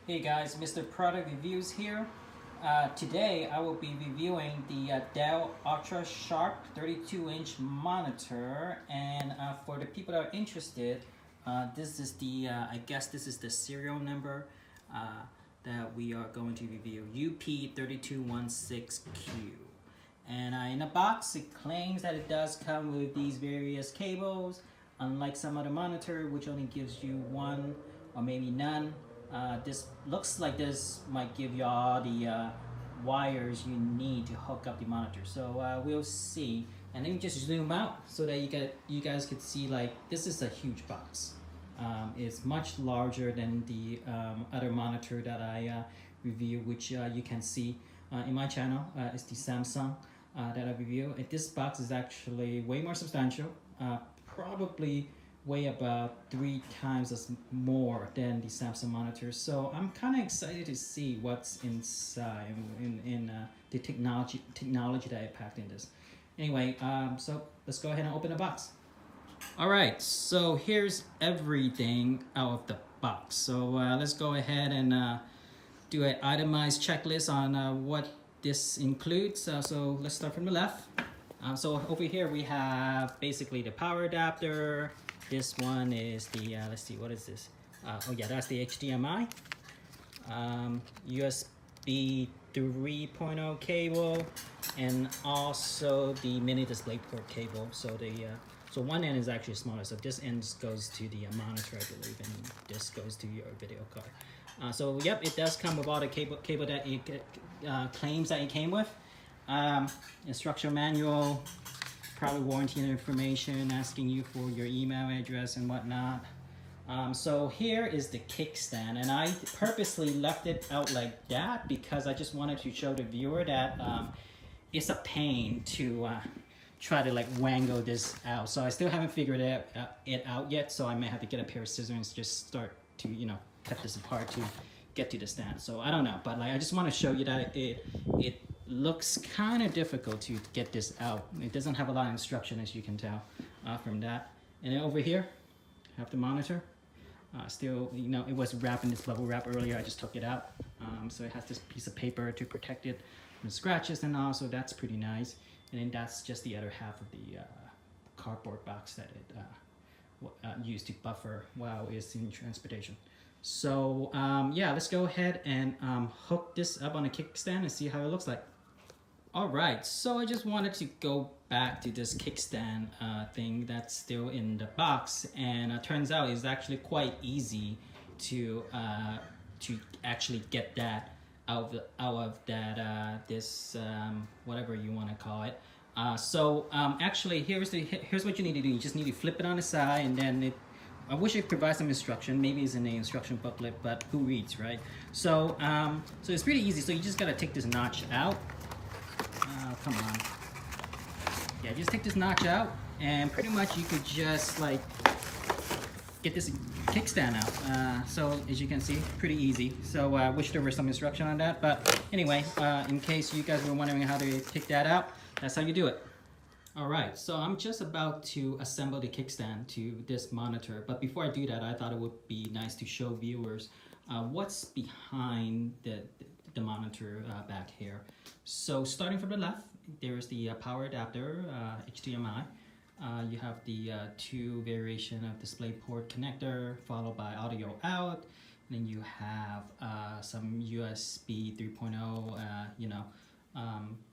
Hey guys, Mr. Product Reviews here. Today I will be reviewing the Dell Ultrasharp 32-inch monitor, and for the people that are interested, this is the I guess this is the serial number that we are going to review, UP3216Q. And in the box it claims that it does come with these various cables, unlike some other monitor which only gives you one or maybe none. This looks like this might give you all the wires you need to hook up the monitor. So we'll see. And let me just zoom out so that you guys could see, like, this is a huge box. It's much larger than the other monitor that I review, which you can see in my channel. It's the Samsung that I review. This box is actually way more substantial, probably weigh about 3 times as more than the Samsung monitor. So I'm kind of excited to see what's inside in the technology that I packed in this. Anyway, so let's go ahead and open the box. All right, so here's everything out of the box. So let's go ahead and do an itemized checklist on what this includes. So let's start from the left. So over here we have basically the power adapter. This one is the, let's see, what is this? Oh yeah, that's the HDMI. USB 3.0 cable, and also the mini display port cable. So so one end is actually smaller. So this end goes to the monitor, I believe, and this goes to your video card. So yep, it does come with all the cable that it claims that it came with. Instruction manual, probably warranty information, asking you for your email address and whatnot. So here is the kickstand, and I purposely left it out like that because I just wanted to show the viewer that it's a pain to try to like wangle this out. So I still haven't figured it out yet, so I may have to get a pair of scissors and just start to, you know, cut this apart to get to the stand. So I don't know, but like I just want to show you that it looks kind of difficult to get this out. It doesn't have a lot of instruction, as you can tell from that. And then over here, I have the monitor. Still, you know, it was wrapped in this bubble wrap earlier. I just took it out. So it has this piece of paper to protect it from scratches and all, so that's pretty nice. And then that's just the other half of the cardboard box that it used to buffer while it's in transportation. So yeah, let's go ahead and hook this up on a kickstand and see how it looks like. All right, so I just wanted to go back to this kickstand thing that's still in the box, and it turns out it's actually quite easy to actually get that out of that this whatever you want to call it. Actually, here's what you need to do. You just need to flip it on the side, and then I wish it provides some instruction. Maybe it's in the instruction booklet, but who reads, right? So so it's pretty easy. So you just gotta take this notch out. Come on. Yeah, just take this notch out, and pretty much you could just like get this kickstand out. So as you can see, pretty easy. So I wish there was some instruction on that, but anyway, in case you guys were wondering how to take that out, that's how you do it. All right, so I'm just about to assemble the kickstand to this monitor, but before I do that, I thought it would be nice to show viewers what's behind the monitor back here. So starting from the left, there's the power adapter, HDMI. You have the 2 variation of display port connector, followed by audio out. And then you have some USB 3.0, you know,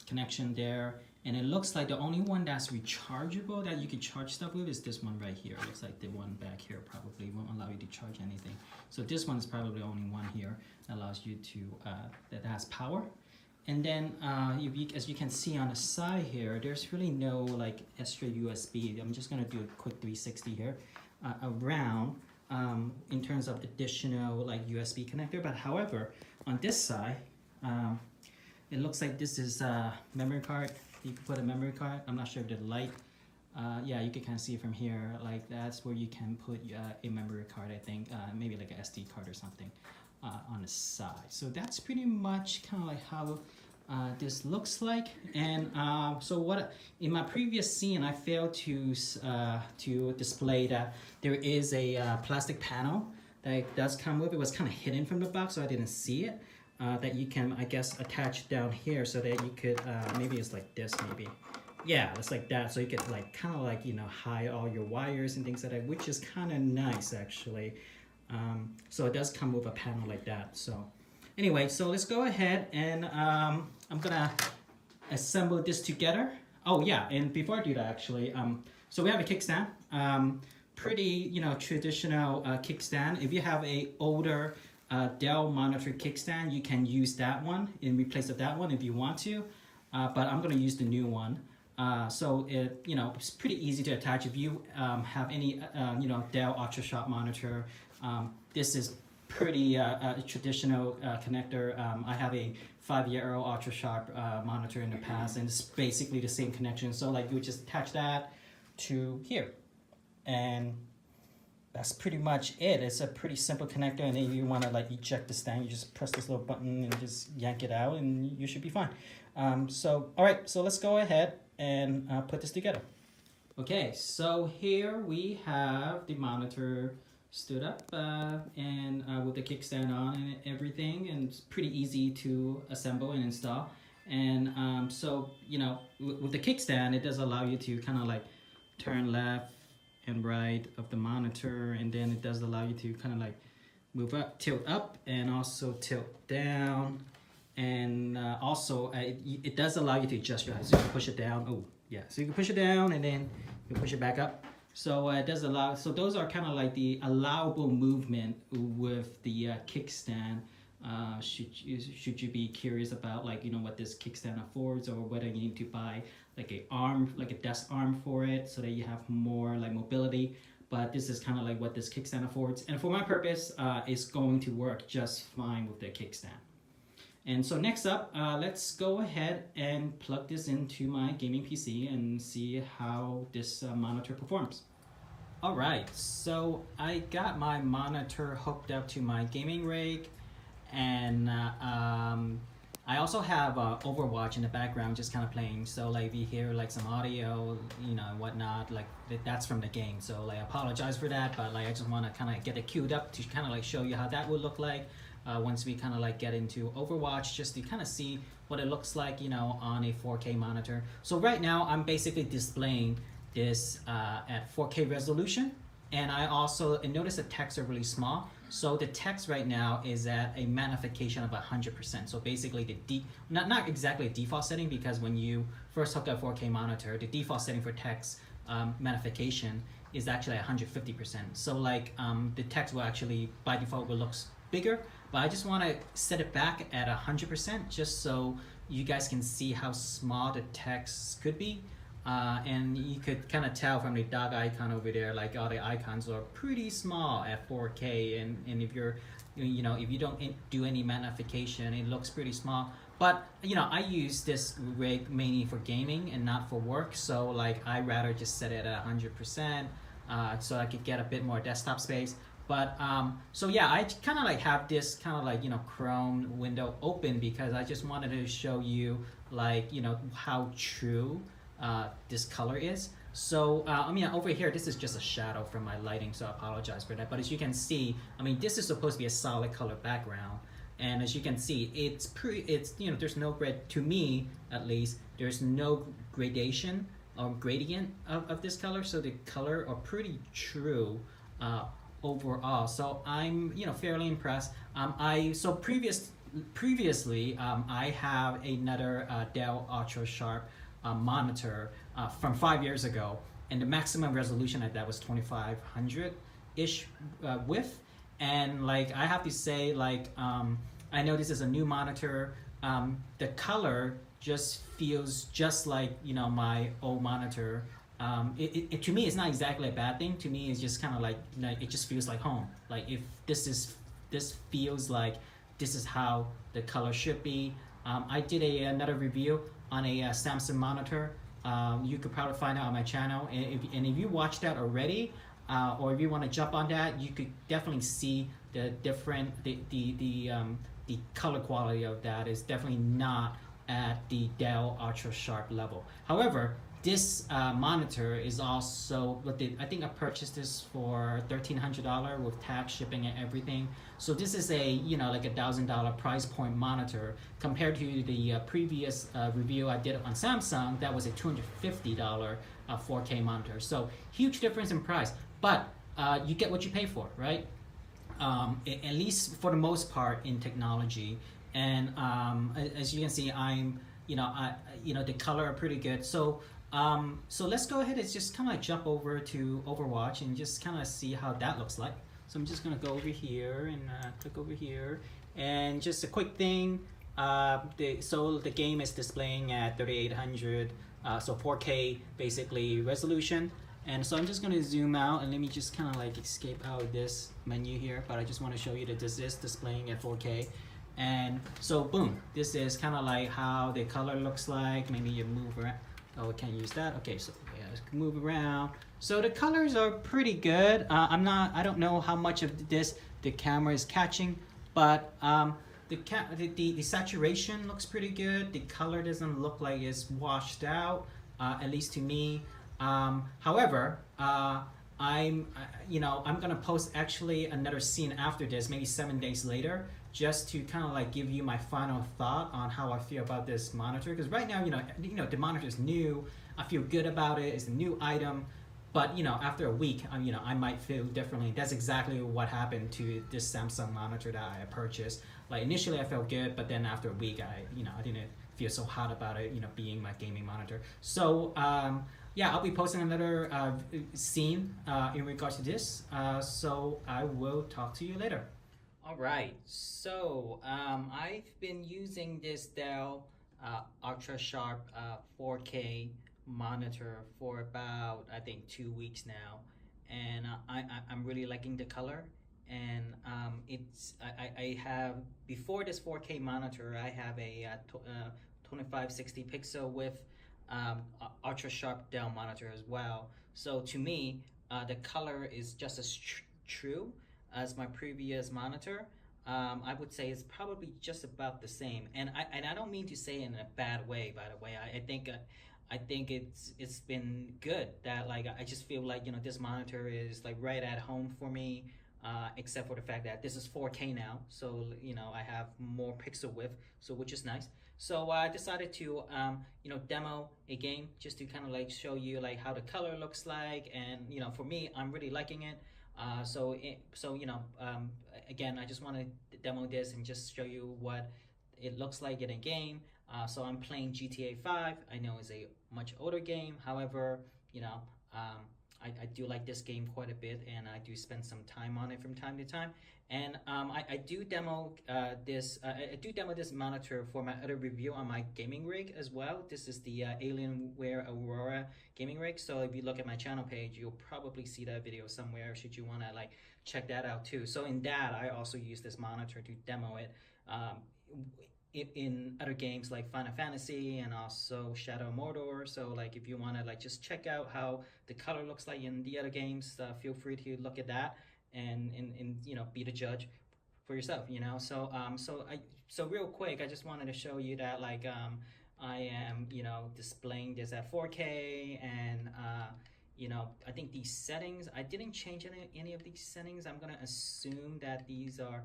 connection there. And it looks like the only one that's rechargeable that you can charge stuff with is this one right here. It looks like the one back here probably won't allow you to charge anything. So this one is probably the only one here that allows you to, that has power. And then as you can see on the side here, there's really no like extra USB. I'm just gonna do a quick 360 here around in terms of additional like USB connector. But however, on this side, it looks like this is a memory card. You can put a memory card. I'm not sure if the light, yeah, you can kind of see it from here. Like that's where you can put a memory card, I think, maybe like an SD card or something on the side. So that's pretty much kind of like how this looks like. And so what in my previous scene, I failed to display that there is a plastic panel that does come with. It was kind of hidden from the box, so I didn't see it. That you can, I guess, attach down here so that you could, maybe it's like this, maybe. Yeah, it's like that, so you could like kind of like, you know, hide all your wires and things like that, which is kind of nice actually. So it does come with a panel like that. So anyway, so let's go ahead and I'm gonna assemble this together. Oh yeah, and before I do that actually, so we have a kickstand. Pretty, you know, traditional kickstand. If you have a older Dell monitor kickstand, you can use that one in replace of that one if you want to. But I'm gonna use the new one. So it, you know, it's pretty easy to attach. If you have any, you know, Dell Ultrasharp monitor, this is pretty traditional connector. I have a 5-year-old Ultrasharp monitor in the past, and it's basically the same connection. So like you would just attach that to here, and that's pretty much it. It's a pretty simple connector, and if you want to like eject the stand, you just press this little button and just yank it out, and you should be fine. So all right, so let's go ahead and put this together. Okay, so here we have the monitor stood up and with the kickstand on and everything, and it's pretty easy to assemble and install. And so, you know, with the kickstand, it does allow you to kind of like turn left and right of the monitor, and then it does allow you to kind of like move up, tilt up, and also tilt down. And also it does allow you to adjust your height, so you can push it down. Oh yeah, so you can push it down and then you push it back up. So it does allow, so those are kind of like the allowable movement with the kickstand. Should you be curious about, like, you know, what this kickstand affords, or whether you need to buy like a arm, like a desk arm for it, so that you have more like mobility. But this is kind of like what this kickstand affords, and for my purpose, it's going to work just fine with the kickstand. And so next up, let's go ahead and plug this into my gaming PC and see how this monitor performs. All right, so I got my monitor hooked up to my gaming rig, and I also have Overwatch in the background just kind of playing. So like if you hear like some audio, you know, whatnot, like that's from the game. So like I apologize for that, but like I just want to kind of get it queued up to kind of like show you how that would look like. Once we kind of like get into Overwatch, just to kind of see what it looks like, you know, on a 4K monitor. So right now I'm basically displaying this at 4K resolution, and I also notice the text are really small. So the text right now is at a magnification of 100%. So basically the not exactly a default setting, because when you first hook up a 4K monitor, the default setting for text magnification is actually 150%. So like the text will actually by default will look bigger, but I just want to set it back at 100% just so you guys can see how small the text could be. And you could kind of tell from the dog icon over there, like all the icons are pretty small at 4K, and if you're, you know, if you don't do any magnification, it looks pretty small. But you know, I use this rig mainly for gaming and not for work, so like I rather just set it at 100% so I could get a bit more desktop space. But so yeah, I kind of like have this kind of like, you know, Chrome window open because I just wanted to show you, like, you know, how true this color is. So I mean, over here, this is just a shadow from my lighting, so I apologize for that. But as you can see, I mean, this is supposed to be a solid color background, and as you can see, it's you know, there's no to me at least, there's no gradation or gradient of this color, so the color are pretty true overall. So I'm, you know, fairly impressed. Previously I have another Dell Ultrasharp monitor from 5 years ago, and the maximum resolution at that was 2500-ish width. And like I have to say, like I know this is a new monitor. The color just feels just like, you know, my old monitor. To me, it's not exactly a bad thing. To me, it's just kind of like, you know, it just feels like home. Like if this feels like this is how the color should be. I did another review on a Samsung monitor. You could probably find out on my channel, and if you watched that already, or if you want to jump on that, you could definitely see the different the color quality of that is definitely not at the Dell Ultrasharp level. However, this monitor is also I think I purchased this for $1,300 with tax, shipping, and everything. So this is a like $1,000 price point monitor compared to the previous review I did on Samsung. That was a $250 4K monitor. So huge difference in price, but you get what you pay for, right? At least for the most part in technology. And as you can see, I'm the color are pretty good. So so let's go ahead and just kind of jump over to Overwatch and just kind of see how that looks like. So I'm just gonna go over here and click over here, and just a quick thing. So the game is displaying at 3800, so 4K basically resolution. And so I'm just gonna zoom out and let me just kind of like escape out of this menu here. But I just want to show you that this is displaying at 4K. And so boom, this is kind of like how the color looks like. Maybe you move around. Oh, we can't use that. Okay, so yeah, move around. So the colors are pretty good. I don't know how much of this the camera is catching, but the saturation looks pretty good. The color doesn't look like it's washed out, at least to me. However, I'm gonna post actually another scene after this, maybe 7 days later, just to kind of like give you my final thought on how I feel about this monitor. Because right now, the monitor is new. I feel good about it. It's a new item, but after a week, I might feel differently. That's exactly what happened to this Samsung monitor that I purchased. Like initially, I felt good, but then after a week, I didn't feel so hot about it. Being my gaming monitor. So. Yeah, I'll be posting another scene in regards to this. So I will talk to you later. All right, so I've been using this Dell Ultrasharp 4K monitor for about, I think, 2 weeks now, and I'm really liking the color. And I have, before this 4K monitor, I have a 2560 pixel with ultra sharp Dell monitor as well. So to me, the color is just as true as my previous monitor. I would say it's probably just about the same, and I don't mean to say in a bad way. By the way, I think it's been good. That like I just feel like this monitor is like right at home for me. Except for the fact that this is 4K now, so I have more pixel width, so which is nice. So I decided to demo a game just to kind of like show you like how the color looks like, and for me, I'm really liking it. Again, I just want to demo this and just show you what it looks like in a game. So I'm playing GTA 5. I know it's a much older game, however, I do like this game quite a bit, and I do spend some time on it from time to time. And I do demo this monitor for my other review on my gaming rig as well. This is the Alienware Aurora gaming rig. So if you look at my channel page, you'll probably see that video somewhere. Should you want to like check that out too. So in that, I also use this monitor to demo it. In other games like Final Fantasy and also Shadow of Mordor. So like if you want to like just check out how the color looks like in the other games, feel free to look at that and be the judge for yourself. So real quick, I just wanted to show you that like I am displaying this at 4K, and I think these settings, I didn't change any of these settings. I'm gonna assume that these are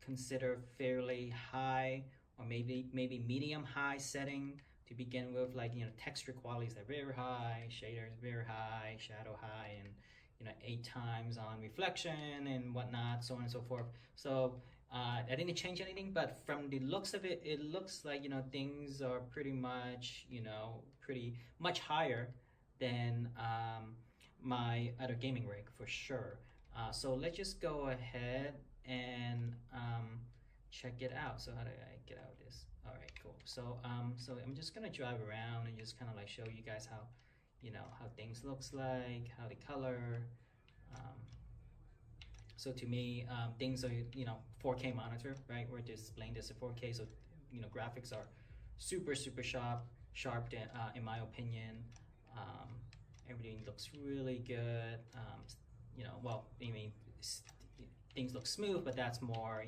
considered fairly high, or maybe medium high setting to begin with. Like texture qualities are very high, shaders very high, shadow high, and 8 times on reflection and whatnot, so on and so forth. So I didn't change anything, but from the looks of it, it looks like things are pretty much pretty much higher than my other gaming rig for sure. So let's just go ahead and check it out. So how do I get out of this? All right, cool. So so I'm just gonna drive around and just kind of like show you guys how how things looks like, how the color. Um, so to me, things are 4K monitor, right? We're displaying this at 4K, so graphics are super sharp in my opinion. Um, Everything looks really good. Well, I mean, things look smooth, but that's more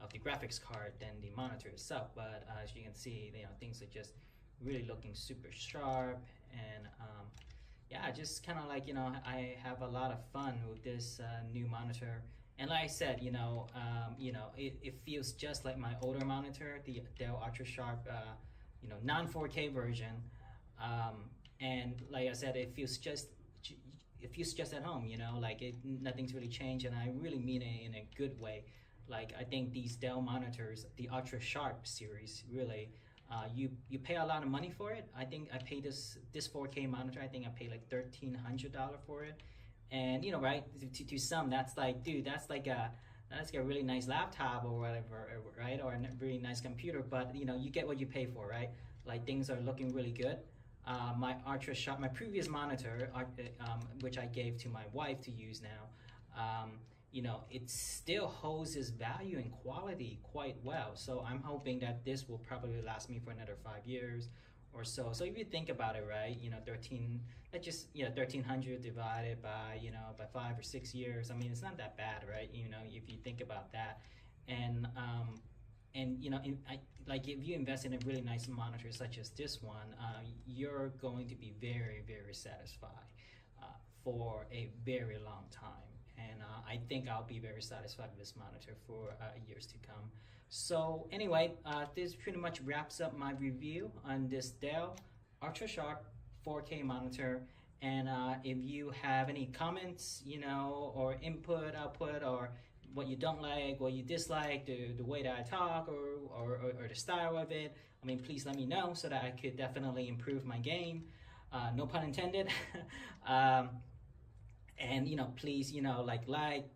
of the graphics card than the monitor itself. But as you can see, things are just really looking super sharp, and yeah, just kind of like, I have a lot of fun with this new monitor. And like I said, it feels just like my older monitor, the Dell Ultrasharp, non 4K version. And like I said, it feels just at home, like nothing's really changed, and I really mean it in a good way. Like, I think these Dell monitors, the Ultrasharp series, really, you pay a lot of money for it. I think I paid this 4K monitor. I think I paid like $1,300 for it, and right, to some, that's like, dude, that's like a really nice laptop or whatever, right, or a really nice computer. But you get what you pay for, right? Like, things are looking really good. My previous monitor, which I gave to my wife to use now, it still holds its value and quality quite well. So I'm hoping that this will probably last me for another 5 years or so. So if you think about it, right, 1,300 divided by 5 or 6 years. I mean, it's not that bad, right? If you think about that, and like, if you invest in a really nice monitor such as this one, you're going to be very, very satisfied for a very long time. And I think I'll be very satisfied with this monitor for years to come. So anyway, this pretty much wraps up my review on this Dell Ultrasharp 4K monitor. And if you have any comments, or input, output, or what you don't like, what you dislike, the way that I talk, or the style of it, I mean, please let me know so that I could definitely improve my game. No pun intended. And please, like,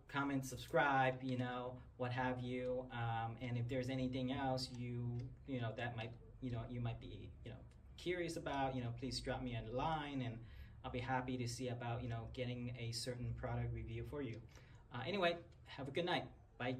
comment, subscribe, what have you. And if there's anything else that might you might be curious about, please drop me a line, and I'll be happy to see about getting a certain product review for you. Anyway, have a good night. Bye.